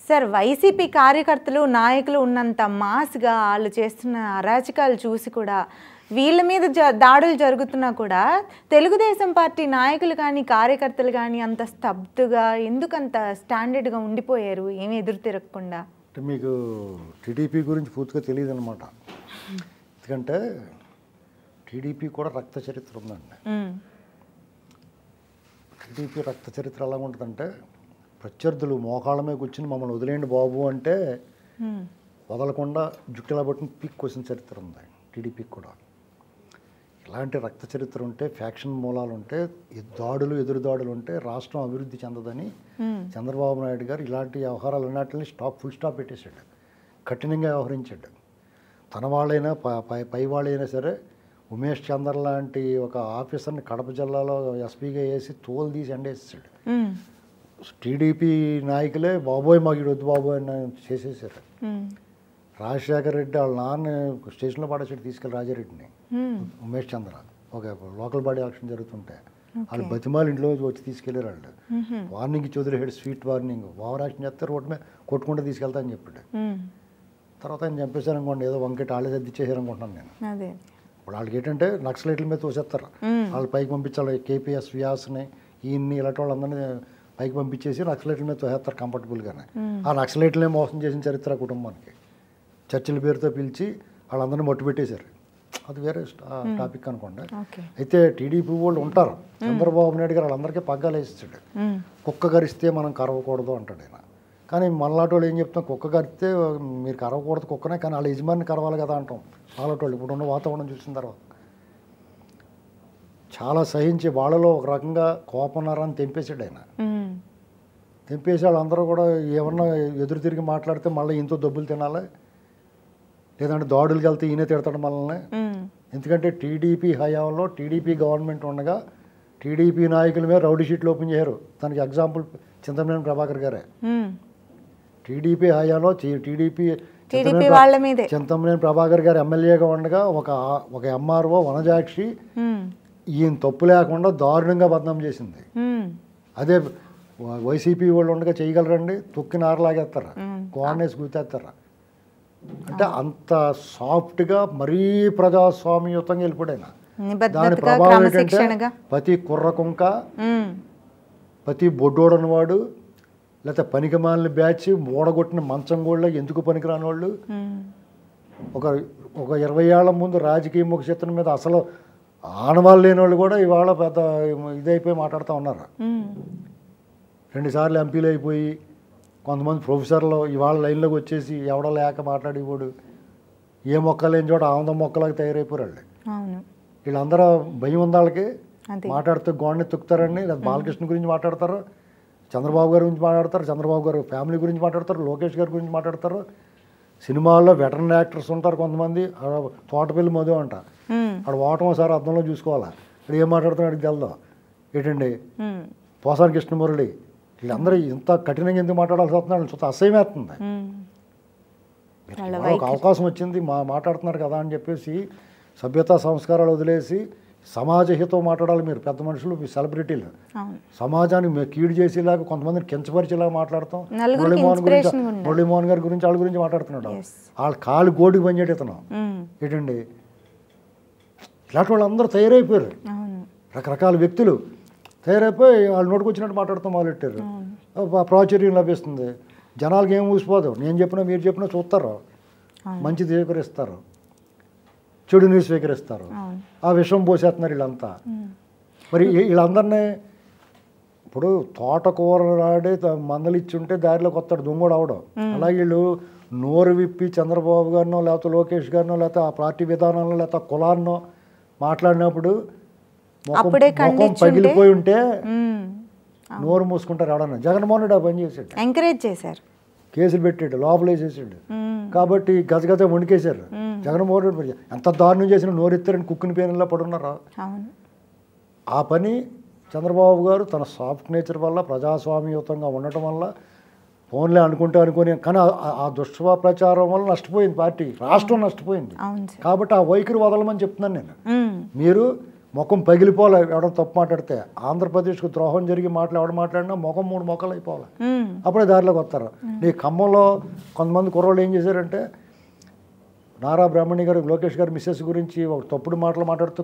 Sir YCP కార్యకర్తలు నాయకులు ఉన్నంత మాస్గా వాళ్ళు చేస్తున్న అరాచకాలు చూసి కూడా వీళ్ళ మీద దాడులు జరుగుతున్నా కూడా తెలుగుదేశం పార్టీ నాయకులు కానీ కార్యకర్తలు కానీ అంత స్తబ్దుగా ఎందుకంత స్టాండర్డ్గా ఉండిపోయారు, ఏమి ఎదురు తిరగకుండా? అంటే మీకు టీడీపీ గురించి పూర్తిగా తెలియదు అనమాట. ఎందుకంటే టీడీపీ కూడా రక్త చరిత్ర ఉందండి. టీడీపీ రక్త చరిత్ర ఎలా ఉంటుందంటే, ప్రత్యర్థులు మోకాళ్ళ మీద కూర్చుని మమ్మల్ని వదిలేయండి బాబు అంటే వదలకుండా జుట్టులా పట్టిన పీక్ వచ్చిన చరిత్ర ఉంది టీడీపీకి కూడా. ఇలాంటి రక్త చరిత్ర ఉంటే, ఫ్యాక్షన్ మూలాలు ఉంటే, దాడులు ఎదురు దాడులు ఉంటే రాష్ట్రం అభివృద్ధి చెందదని చంద్రబాబు నాయుడు గారు ఇలాంటి వ్యవహారాలు అన్నింటినీ ఫుల్ స్టాప్ పెట్టేశాడు. కఠినంగా వ్యవహరించాడు. తన వాళ్ళైనా పై వాళ్ళైనా సరే ఉమేష్ చంద్ర లాంటి ఒక ఆఫీసర్ని కడప జిల్లాలో ఎస్పీగా వేసి తోలు తీసి ఎండేసాడు. టీడీపీ నాయకులే బాబోయ్ మాకు వద్దు బాబోయ్ అని చేసేసారు. రాజశేఖర రెడ్డి వాళ్ళ నాన్న స్టేషన్లో పడేసాడు, తీసుకెళ్ళి రాజారెడ్డిని. ఉమేష్ చంద్ర ఒక లోకల్ బాడీ ఎలక్షన్ జరుగుతుంటే వాళ్ళు బతిమాలు ఇంట్లో వచ్చి తీసుకెళ్ళారు. వాళ్ళు వార్నింగ్ చదివేసాడు, స్వీట్ వార్నింగ్. ఓవర్ యాక్షన్ చేస్తే రోడ్డు మీద కొట్టుకుంటూ తీసుకెళ్తా అని చెప్పాడు. తర్వాత ఆయన చంపేశారు అనుకోండి, ఏదో వంకెట్ వాళ్ళే సర్దిచ్చేసారు అనుకుంటున్నాను నేను. ఇప్పుడు వాళ్ళకి ఏంటంటే నక్సలైట్ల మీద తోసేస్తారు, వాళ్ళు పైకి పంపించాలి. కేపీఎస్ వ్యాస్ని ఈయన్ని ఇలాంటి వాళ్ళందరినీ పైకి పంపించేసి నక్సలైట్ల మీద తోసేస్తారు కంఫర్టబుల్గానే. ఆ నక్సలైట్లనే మోసం చేసిన చరిత్ర కుటుంబానికి చర్చిల పేరుతో పిలిచి వాళ్ళందరినీ మట్టు పెట్టేశారు. అది వేరే టాపిక్ అనుకోండి. అయితే టీడీపీ వాళ్ళు ఉంటారు, చంద్రబాబు నాయుడు గారు వాళ్ళందరికీ పగ్గాలు వేస్తాడు. కుక్క కరిస్తే మనం కరవకూడదు అంటాడు ఆయన. కానీ మనలాంటి వాళ్ళు ఏం చెప్తాం, కుక్క కరిస్తే మీరు కరవకూడదు కుక్కనే, కానీ వాళ్ళ యజమాని కరవాలి కదా అంటాం. వాళ్ళటి వాళ్ళు ఇప్పుడున్న వాతావరణం చూసిన తర్వాత చాలా సహించి వాళ్ళలో ఒక రకంగా కోపన్నారని తెంపేశాడు ఆయన. తెంపేసి వాళ్ళందరూ కూడా ఏమన్నా ఎదురు తిరిగి మాట్లాడితే మళ్ళీ ఇంతో దెబ్బలు తినాలి, లేదంటే దాడులకు వెళ్తే ఈయనే తిడతాడు మనల్ని. ఎందుకంటే టీడీపీ హయాంలో టీడీపీ గవర్నమెంట్ ఉండగా టీడీపీ నాయకుల మీద రౌడీ షీట్లు ఓపెన్ చేయరు. దానికి ఎగ్జాంపుల్ చింతమనేని ప్రభాకర్ గారే. టీడీపీ హయాంలో చింతమనేని ప్రభాకర్ గారు ఎమ్మెల్యేగా ఉండగా ఒక ఎంఆర్ఓ వనజాక్షి ఈయన తప్పు లేకుండా దారుణంగా బదనాం చేసింది. అదే వైసీపీ వాళ్ళు ఉండగా చేయగలరండి, తొక్కి నారలాగేస్తారా, కోఆర్డినేట్స్ గుర్తేస్తారా? అంటే అంత సాఫ్ట్గా మరీ ప్రజాస్వామ్యయుతంగా వెళ్ళిపోయినా. దాని ప్రభావం ఏంటంటే ప్రతి కుర్రకుంక, ప్రతి బొడ్డోడనివాడు, లేకపోతే పనికిమాలిన బ్యాచ్, మూడగొట్టిన మంచం గోళ్ళ ఎందుకు పనికిరాని వాళ్ళు, ఒక 20 ఏళ్ల ముందు రాజకీయ ముఖ చిత్రం మీద అసలు ఆనవాళ్ళు లేని వాళ్ళు కూడా ఇవాళ పెద్ద ఇదైపోయి మాట్లాడుతూ ఉన్నారు. 2 సార్లు ఎంపీలు అయిపోయి కొంతమంది ప్రొఫెసర్లు ఇవాళ లైన్లోకి వచ్చేసి ఎవడో లేక మాట్లాడేవాడు, ఏ మొక్కలు లేని చోట ఆనందం మొక్కలాగా తయారైపోయారు వాళ్ళు. వీళ్ళందరూ భయం ఉంది వాళ్ళకి. మాట్లాడితే గోడని తొక్కుతారండి, లేదా బాలకృష్ణ గురించి మాట్లాడతారు, చంద్రబాబు గారి గురించి మాట్లాడతారు, చంద్రబాబు గారు ఫ్యామిలీ గురించి మాట్లాడతారు, లోకేష్ గారి గురించి మాట్లాడతారు. సినిమాల్లో వెటరన్ యాక్టర్స్ ఉంటారు కొంతమంది. తోటపల్లి మధు అంట, అక్కడ ఓటం ఒకసారి అర్థంలో చూసుకోవాలా, ఇక్కడ ఏం మాట్లాడుతున్నాడు తెలదు ఏంటండి. పోసాని కృష్ణమురళి, వీళ్ళందరూ ఇంత కఠినంగా ఎందుకు మాట్లాడాల్సి వస్తున్నారు, చూస్తే అసహ్యం వేస్తుంది. ఒక అవకాశం వచ్చింది మాట్లాడుతున్నారు కదా అని చెప్పేసి సభ్యతా సంస్కారాలు వదిలేసి సమాజ హితం మాట్లాడాలి. మీరు పెద్ద మనుషులు, మీ సెలబ్రిటీలు, సమాజాన్ని కీడు చేసేలాగా కొంతమందిని కించపరిచేలాగా మాట్లాడతాం. మురళీమోహన్ గారి గురించి వాళ్ళ గురించి మాట్లాడుతున్నాడు. వాళ్ళ కాలు గోడికి పనిచేయడం ఏంటండి. ఇలాంటి వాళ్ళందరూ తయారైపోయారు, రకరకాల వ్యక్తులు తయారైపోయి వాళ్ళు నోటుకు వచ్చినట్టు మాట్లాడుతాం మొదలెట్టారు. ప్రాచుర్యం లభిస్తుంది, జనాలకి ఏం ఊసిపోదు. నేను చెప్పినా మీరు చెప్పినా చూస్తారు, మంచి స్వీకరిస్తారు, చెడుని స్వీకరిస్తారు. ఆ విషయం పోసేస్తున్నారు వీళ్ళంతా. మరి వీళ్ళందరినీ ఇప్పుడు తోటకూర రాడే మందలిచ్చుంటే దారిలోకి వస్తాడు దొంగోడు అవడం. అలాగే వీళ్ళు నోరు విప్పి చంద్రబాబు గారినో లేకపోతే లోకేష్ గారినో లేకపోతే ఆ పార్టీ విధానంలో లేకపోతే కులాన్నో మాట్లాడినప్పుడు ముఖం పగిలిపోయి ఉంటే నోరు మూసుకుంటారు ఎవడన్నా. జగన్మోహన్ రెడ్డి ఆ పని చేశాడు, ఎంకరేజ్ చేశారు, కేసులు పెట్టాడు, లోపల వేసేసాడు. కాబట్టి గజగజ వణికేశారు. జగన్మోహన్ రెడ్డి ఎంత దారుణం చేసిన నోరెత్తారని కుక్కుని పేరులా పడున్నారా. ఆ పని చంద్రబాబు గారు తన సాఫ్ట్ నేచర్ వల్ల, ప్రజాస్వామ్యయుతంగా ఉండటం వల్ల ఫోన్లే అనుకుని కానీ ఆ దుష్ట ప్రచారం వల్ల నష్టపోయింది పార్టీ, రాష్ట్రం నష్టపోయింది. కాబట్టి ఆ వైఖరి వదలమని చెప్తున్నాను నేను. మీరు ముఖం పగిలిపోవాలి ఎవడో తప్పు మాట్లాడితే. ఆంధ్రప్రదేశ్కు ద్రోహం జరిగి ఎవడు మాట్లాడినా ముఖం 3 మొక్కలు అయిపోవాలి. అప్పుడే దారిలోకి వస్తారు. ఈ ఖమ్మంలో కొంతమంది కుర్రోళ్ళు ఏం చేశారంటే నారా బ్రాహ్మణి గారు లోకేష్ గారు మిస్సెస్ గురించి ఒక తప్పుడు మాటలు మాట్లాడుతూ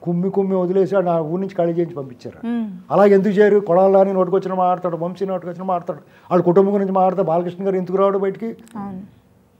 కుమ్మి వదిలేసి నా ఊరి నుంచి ఖాళీ చేయించి పంపించారు. అలాగే ఎందుకు చేయరు? కొడాలని నోటుకొచ్చిన మాట్లాడతాడు, వంశీ నోటుకొచ్చిన మాట్లాడతాడు, వాళ్ళ కుటుంబం గురించి మాట్లాడితే బాలకృష్ణ గారు ఎందుకు రావడం బయటికి?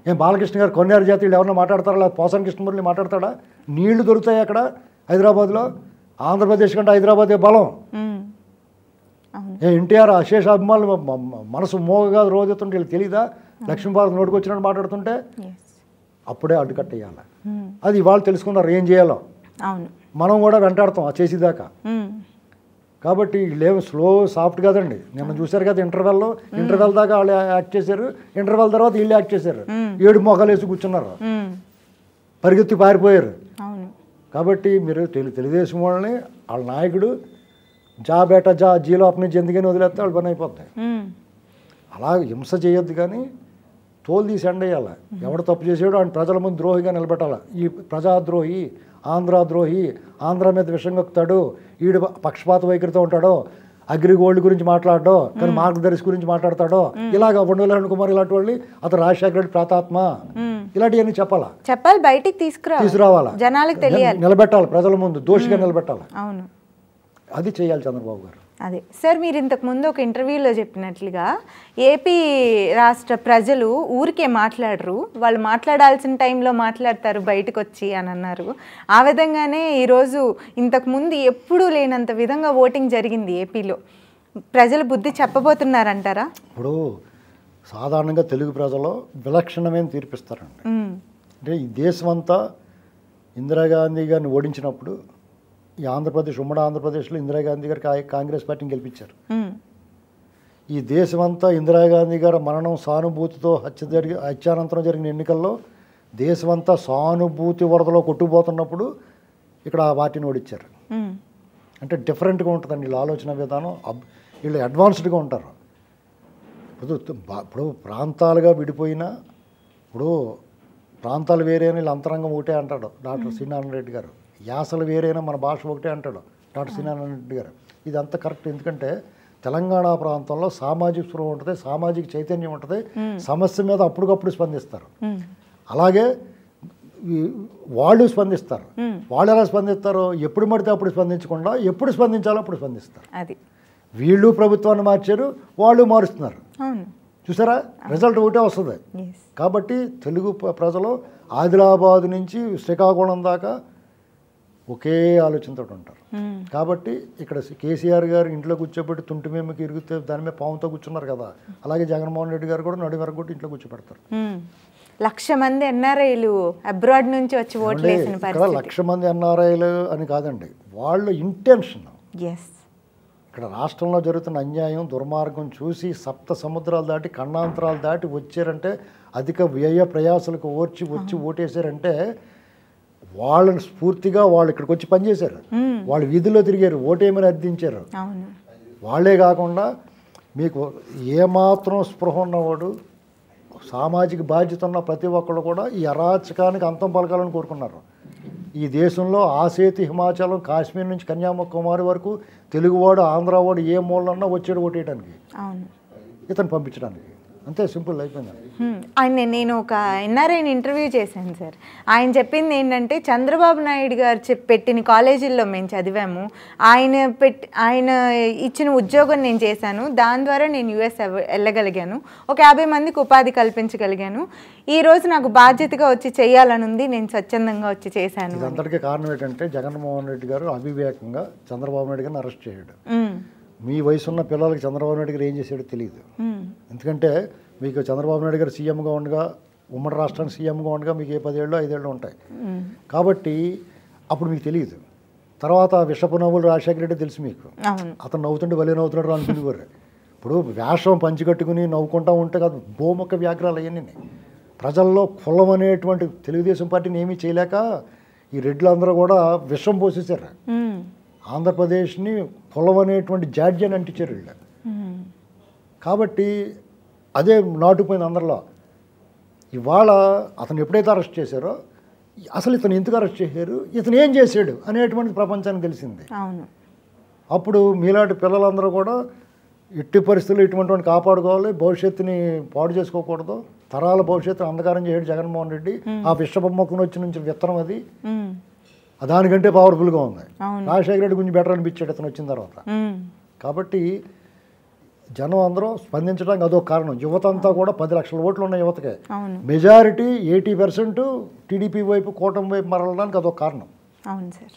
ఏం బాలకృష్ణ గారు కొన్నేరు జాతీయులు ఎవరన్నా మాట్లాడతారా? లేదా పోసాని కృష్ణమురళి మాట్లాడతాడా? నీళ్లు దొరుకుతాయి అక్కడ హైదరాబాద్లో. ఆంధ్రప్రదేశ్ కంటే హైదరాబాదే బలం. ఎన్టీఆర్ అశేష అభిమానులు మనసు మోగగా రోజుతుంటే వీళ్ళు తెలీదా? లక్ష్మీపార్వతి నోటుకొచ్చినట్టు మాట్లాడుతుంటే అప్పుడే అడ్డుకట్టేయాలి. అది ఇవాళ తెలుసుకున్నారు ఏం చేయాలో. మనం కూడా వెంటాడతాం ఆ చేసేదాకా. కాబట్టి వీళ్ళేమో స్లో సాఫ్ట్ కాదండి. నిన్న చూశారు కదా ఇంటర్వెల్ దాకా వాళ్ళు యాక్ట్ చేశారు. ఇంటర్వెల్ తర్వాత వీళ్ళు యాక్ట్ చేశారు. 7 మోకాలు వేసి కూర్చున్నారు, పరిగెత్తి పారిపోయారు. కాబట్టి మీరు తెలుగుదేశం వాళ్ళని వాళ్ళ నాయకుడు బేటా జీలో అప్పటి నుంచి ఎందుకని వదిలేస్తే వాళ్ళు పని అయిపోతాయి. అలా హింస చేయొద్దు, కానీ తోలు తీసి ఎండేయాలి. ఎవడు తప్పు చేసాడో ఆయన ప్రజల ముందు ద్రోహిగా నిలబెట్టాలి. ఈ ప్రజాద్రోహి, ఆంధ్రద్రోహి, ఆంధ్ర మీద విషం కక్కుతాడు, ఈడు పక్షపాత వైఖరితో ఉంటాడో, అగ్రిగోల్డ్ గురించి మాట్లాడో, కానీ మార్గదర్శి గురించి మాట్లాడతాడో, ఇలాగ ఉండవల్లి కుమార్ ఇలాంటి వాళ్ళు, అతను రాజశేఖర రెడ్డి ప్రాతాత్మ, ఇలాంటివన్నీ చెప్పాలి, బయటికి తీసుకురావాలా, జనాలకు తెలియాలి, నిలబెట్టాలి, ప్రజల ముందు దోషిగా నిలబెట్టాలి. అది చేయాలి చంద్రబాబు గారు. అదే సార్, మీరు ఇంతకుముందు ఒక ఇంటర్వ్యూలో చెప్పినట్లుగా ఏపీ రాష్ట్ర ప్రజలు ఊరికే మాట్లాడరు, వాళ్ళు మాట్లాడాల్సిన టైంలో మాట్లాడతారు బయటకు వచ్చి అని అన్నారు. ఆ విధంగానే ఈరోజు ఇంతకుముందు ఎప్పుడూ లేనంత విధంగా ఓటింగ్ జరిగింది ఏపీలో. ప్రజలు బుద్ధి చెప్పబోతున్నారంటారా? ఇప్పుడు సాధారణంగా తెలుగు ప్రజలు విలక్షణమైన తీర్పిస్తారండి. అంటే ఈ దేశం అంతా ఇందిరాగాంధీ గారిని ఓడించినప్పుడు ఈ ఆంధ్రప్రదేశ్, ఉమ్మడి ఆంధ్రప్రదేశ్లో ఇందిరాగాంధీ గారు కాంగ్రెస్ పార్టీని గెలిపించారు. ఈ దేశమంతా ఇందిరాగాంధీ గారు మరణం సానుభూతితో హత్యానంతరం జరిగిన ఎన్నికల్లో దేశమంతా సానుభూతి వరదలో కొట్టుకుపోతున్నప్పుడు ఇక్కడ ఆ పార్టీని ఓడించారు. అంటే డిఫరెంట్గా ఉంటుందండి వీళ్ళ ఆలోచన విధానం. వీళ్ళు అడ్వాన్స్డ్గా ఉంటారు. ఇప్పుడు ప్రాంతాలుగా విడిపోయినా, ఇప్పుడు ప్రాంతాలు వేరే వీళ్ళు అంతరంగం ఒకటే అంటాడు డాక్టర్ శ్రీనారాయణ రెడ్డి గారు. యాసలు వేరైనా మన భాష ఒకటే అంటాడు డాక్టర్ శ్రీనారాయణ రెడ్డి గారు. ఇది అంత కరెక్ట్. ఎందుకంటే తెలంగాణ ప్రాంతంలో సామాజిక స్పృహ ఉంటుంది, సామాజిక చైతన్యం ఉంటుంది, సమస్య మీద అప్పటికప్పుడు స్పందిస్తారు. అలాగే వాళ్ళు స్పందిస్తారు. వాళ్ళు ఎలా స్పందిస్తారో ఎప్పుడు పడితే అప్పుడు స్పందించకుండా ఎప్పుడు స్పందించాలో అప్పుడు స్పందిస్తారు. అది వీళ్ళు ప్రభుత్వాన్ని మార్చారు, వాళ్ళు మారుస్తున్నారు. చూసారా, రిజల్ట్ ఒకటే వస్తుంది. కాబట్టి తెలుగు ప్రజలు ఆదిలాబాద్ నుంచి శ్రీకాకుళం దాకా ఒకే ఆలోచనతో ఉంటారు. కాబట్టి ఇక్కడ కేసీఆర్ గారు ఇంట్లో కూర్చోబెట్టి తుంటిమేమకి ఇరిగితే దాని మీద పాముతో కూర్చున్నారు కదా, అలాగే జగన్మోహన్ రెడ్డి గారు కూడా నడి వరకు ఇంట్లో కూర్చోబెడతారు. 1,00,000 మంది ఎన్ఆర్ఐలు అబ్రాడ్ నుంచి వచ్చి ఓట్లు వేసిన పరిస్థితి. 1,00,000 మంది ఎన్ఆర్ఐలు అని కాదండి, వాళ్ళ ఇంటెన్షన్. ఇక్కడ రాష్ట్రంలో జరుగుతున్న అన్యాయం, దుర్మార్గం చూసి సప్త సముద్రాలు దాటి, ఖండాంతరాలు దాటి వచ్చారంటే, అధిక వ్యయ ప్రయాసాలకు వచ్చి ఓటేశారంటే వాళ్ళని స్ఫూర్తిగా వాళ్ళు ఇక్కడికి వచ్చి పనిచేశారు. వాళ్ళు వీధుల్లో తిరిగారు, ఓటేమని అర్థించారు. వాళ్ళే కాకుండా మీకు ఏమాత్రం స్పృహ ఉన్నవాడు, సామాజిక బాధ్యత ఉన్న ప్రతి ఒక్కళ్ళు కూడా ఈ అరాచకానికి అంతం పలకాలని కోరుకున్నారు. ఈ దేశంలో ఆసేతు, హిమాచలం, కాశ్మీర్ నుంచి కన్యాకుమారి వరకు తెలుగువాడు, ఆంధ్రావాడు ఏ మూలన్నా వచ్చాడు ఓటేయడానికి, ఇతను పంపించడానికి. అంతే, సింపుల్ అయిపోయింది. నేను ఒక ఎన్ఆర్ఐని ఇంటర్వ్యూ చేశాను సార్. ఆయన చెప్పింది ఏంటంటే, చంద్రబాబు నాయుడు గారు పెట్టిన కాలేజీల్లో మేము చదివాము, ఆయన ఇచ్చిన ఉద్యోగం నేను చేశాను, దాని ద్వారా నేను యుఎస్ వెళ్ళగలిగాను, ఒక 50 మందికి ఉపాధి కల్పించగలిగాను, ఈరోజు నాకు బాధ్యతగా వచ్చి చేయాలని ఉంది, నేను స్వచ్ఛందంగా వచ్చి చేశాను. ఇదంతటికీ కారణం ఏంటంటే జగన్మోహన్ రెడ్డి గారు అవివేకంగా చంద్రబాబు నాయుడు గారిని అరెస్ట్ చేయడు. మీ వయసున్న పిల్లలకి చంద్రబాబు నాయుడు గారు ఏం చేశాడో తెలియదు. ఎందుకంటే మీకు చంద్రబాబు నాయుడు గారు సీఎంగా ఉండగా, ఉమ్మడి రాష్ట్రానికి సీఎంగా ఉండగా మీకు 10 ఏళ్ళు 5 ఏళ్ళు ఉంటాయి. కాబట్టి అప్పుడు మీకు తెలియదు. తర్వాత విషపు నవ్వులు రాజశేఖర రెడ్డి తెలుసు మీకు, అతను నవ్వుతుంటే భలే నవ్వుతున్నాడు అనుకునేవారు. ఇప్పుడు వేషం పంచికట్టుకుని నవ్వుకుంటా ఉంటే కాదు, గోముఖ వ్యాఘ్రాలు అవన్నీ ప్రజల్లో కులం అనేటువంటి తెలుగుదేశం పార్టీని ఏమీ చేయలేక ఈ రెడ్లందరూ కూడా విషం పోసేశారు. ఆంధ్రప్రదేశ్ని కులం అనేటువంటి జాడ్యాన్ని అంటించారు వీళ్ళు. కాబట్టి అదే నాటుపోయింది అందరిలో. ఇవాళ అతను ఎప్పుడైతే అరెస్ట్ చేశారో అసలు ఇతను ఎందుకు అరెస్ట్ చేశారు, ఇతను ఏం చేశాడు అనేటువంటి ప్రపంచానికి తెలిసింది. అవును. అప్పుడు మీలాంటి పిల్లలందరూ కూడా ఎట్టి పరిస్థితుల్లో ఇటువంటి కాపాడుకోవాలి, భవిష్యత్తుని పాడు చేసుకోకూడదు, తరాల భవిష్యత్తును అంధకారం చేయడు జగన్మోహన్ రెడ్డి, ఆ విషబొమ్మకుని నుంచి విత్తనం అది దానికంటే పవర్ఫుల్గా ఉంది. రాజశేఖర రెడ్డి గురించి బెటర్ అనిపించాడు ఇతను వచ్చిన తర్వాత. కాబట్టి జనం అందరూ స్పందించడానికి అదొక కారణం. యువత అంతా కూడా 10 లక్షల ఓట్లు ఉన్న యువతకే మెజారిటీ 80% టీడీపీ వైపు కూటమి వైపు మరలడానికి అదొక కారణం. అవును సార్.